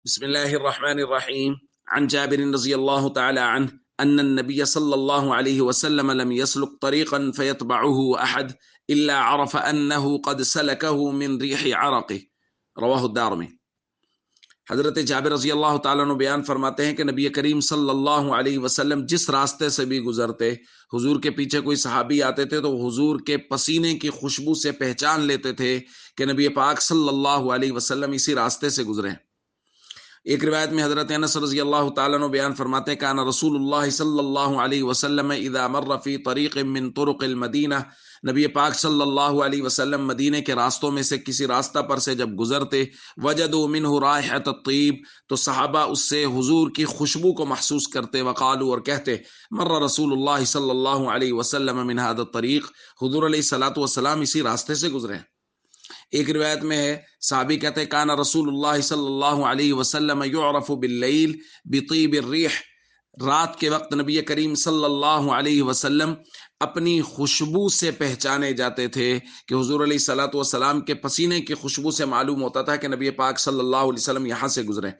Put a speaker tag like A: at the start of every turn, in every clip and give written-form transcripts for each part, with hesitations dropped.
A: بسم الله الرحمن الرحيم. عن جابر رضي الله تعالى عنه أن النبي صلى الله عليه وسلم لم يسلك طريقا فيتبعه أحد إلا عرف أنه قد سلكه من ريح عرقه رواہ الدارمی۔ حضرت جابر رضی اللہ تعالیٰ عنہ بیان فرماتے ہیں کہ نبی کریم صلی اللہ علیہ وسلم جس راستے سے بھی گزرتے، حضور کے پیچھے کوئی صحابی آتے تھے تو حضور کے پسینے کی خوشبو سے پہچان لیتے تھے کہ نبی پاک صلی اللہ علیہ وسلم اسی راستے سے گزرے۔ ایک روایت میں حضرت انس رضی اللہ تعالیٰ عنہ بیان فرماتے ہیں کہ کان رسول اللہ صلی اللہ علیہ وسلم اذا مر فی طریق من طرق المدینہ، نبی پاک صلی اللہ علیہ وسلم مدینے کے راستوں میں سے کسی راستہ پر سے جب گزرتے، وجدوا منہ رائحۃ الطیب، تو صحابہ اس سے حضور کی خوشبو کو محسوس کرتے، وقالوا، اور کہتے، مر رسول اللہ صلی اللہ علیہ وسلم من هذا الطریق، حضور علیہ الصلوۃ والسلام اسی راستے سے گزرے۔ ایک روایت میں ہے صحابی کہتے ہیں کان رسول اللہ صلی اللہ علیہ وسلم یعرف باللیل بطیب الریح، رات کے وقت نبی کریم صلی اللہ علیہ وسلم اپنی خوشبو سے پہچانے جاتے تھے کہ حضور علیہ الصلوۃ والسلام کے پسینے کی خوشبو سے معلوم ہوتا تھا کہ نبی پاک صلی اللہ علیہ وسلم یہاں سے گزرے۔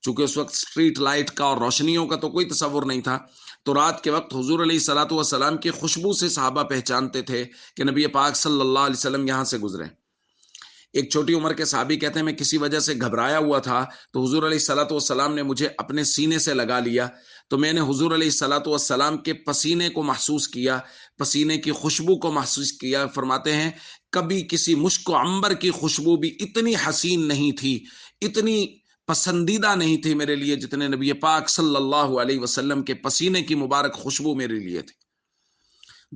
A: چونکہ اس وقت اسٹریٹ لائٹ کا اور روشنیوں کا تو کوئی تصور نہیں تھا، تو رات کے وقت حضور علیہ الصلوۃ والسلام کی خوشبو سے صحابہ پہچانتے تھے کہ نبی پاک صلی اللہ علیہ وسلم یہاں سے گزرے۔ ایک چھوٹی عمر کے صحابی کہتے ہیں میں کسی وجہ سے گھبرایا ہوا تھا تو حضور علیہ الصلوۃ والسلام نے مجھے اپنے سینے سے لگا لیا، تو میں نے حضور علیہ الصلوۃ والسلام کے پسینے کو محسوس کیا، پسینے کی خوشبو کو محسوس کیا۔ فرماتے ہیں کبھی کسی مشک و عنبر کی خوشبو بھی اتنی حسین نہیں تھی، اتنی پسندیدہ نہیں تھی میرے لیے جتنے نبی پاک صلی اللہ علیہ وسلم کے پسینے کی مبارک خوشبو میرے لیے تھی۔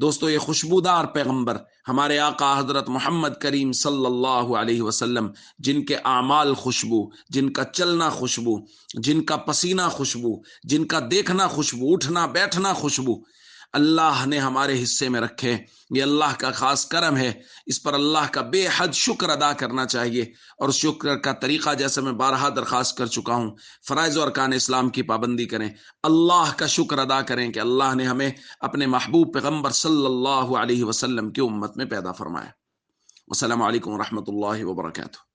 A: دوستو، یہ خوشبودار پیغمبر ہمارے آقا حضرت محمد کریم صلی اللہ علیہ وسلم، جن کے اعمال خوشبو، جن کا چلنا خوشبو، جن کا پسینہ خوشبو، جن کا دیکھنا خوشبو، اٹھنا بیٹھنا خوشبو، اللہ نے ہمارے حصے میں رکھے، یہ اللہ کا خاص کرم ہے۔ اس پر اللہ کا بے حد شکر ادا کرنا چاہیے، اور شکر کا طریقہ جیسے میں بارہا درخواست کر چکا ہوں، فرائض و ارکان اسلام کی پابندی کریں، اللہ کا شکر ادا کریں کہ اللہ نے ہمیں اپنے محبوب پیغمبر صلی اللہ علیہ وسلم کی امت میں پیدا فرمایا۔ السلام علیکم ورحمۃ اللہ وبرکاتہ۔